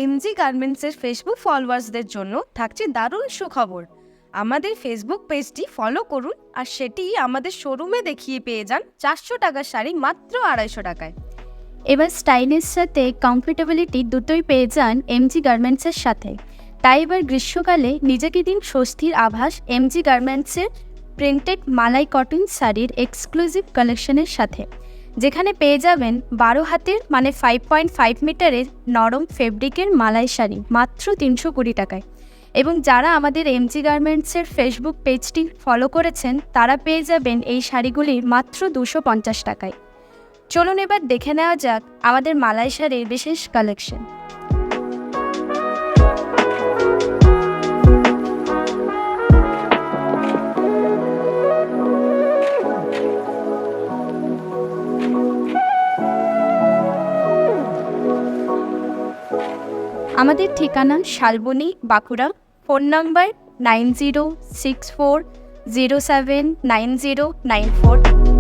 MG গার্মেন্টসের Facebook ফলোয়ার্সদের জন্য থাকছে দারুণ সুখবর। আমাদের ফেসবুক পেজটি ফলো করুন আর সেটি আমাদের শোরুমে দেখিয়ে পেয়ে যান 400 টাকার শাড়ি মাত্র 250 টাকায়। এবার স্টাইলের সাথে কমফোর্টেবিলিটি দুটোই পেয়ে যান এমজি গার্মেন্টসের সাথে। তাই এবার গ্রীষ্মকালে নিজেকে দিন স্বস্তির আভাস এমজি গার্মেন্টসের প্রিন্টেড মালাই কটন শাড়ির এক্সক্লুসিভ কালেকশনের সাথে, যেখানে পেয়ে যাবেন 12 হাতের মানে 5.5 মিটারের নরম ফেব্রিকের মালাই শাড়ি মাত্র 320 টাকায়। এবং যারা আমাদের এমজি গার্মেন্টসের ফেসবুক পেজটি ফলো করেছেন তারা পেয়ে যাবেন এই শাড়িগুলি মাত্র 250 টাকায়। চলুন এবার দেখে নেওয়া যাক আমাদের মালাই শাড়ির বিশেষ কালেকশন। আমাদের ঠিকানা শালবনী, বাঁকুড়া। Phone number 9064079094।